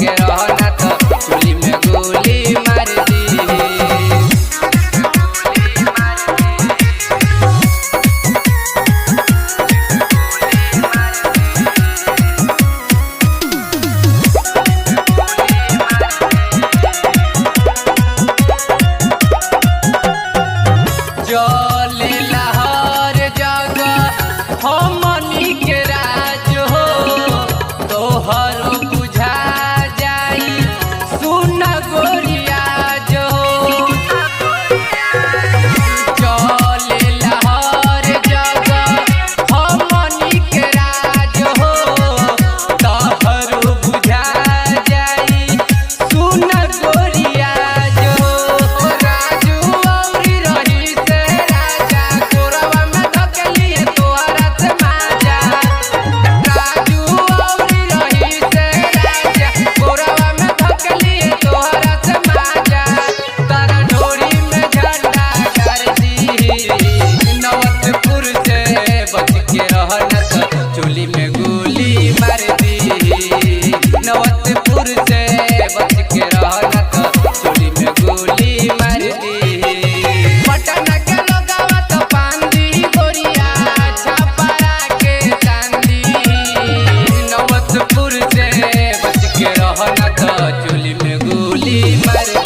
के रहना तो चोली में गोली मार दी। चलेला हर जगह हमनी के राज हो, तोहर बुझा जाई सुन गोरियाज हो। चलेला हर जगह हमनी के राज हो, तोहर बुझा जाई सुन गोरियाज हो। राजू औरी रही से राजा कोरवा में धकेलिए तोहरा से माजा। राजू औरी रही से राजा कोरवा में धकेलिए तोहरा से माजा। तारा डोरी में झंडा गाड़ दी, नवतपुर से बच के रहना तो चोली में गोली मार दी। नवतपुर से बच के रहना तो चोली में गोली मार दी। पटन के लोगवा तो पांदी गोरिया छपरा के चांदी। नवतपुर से बच के रहना तो चोली में गोली मार दी।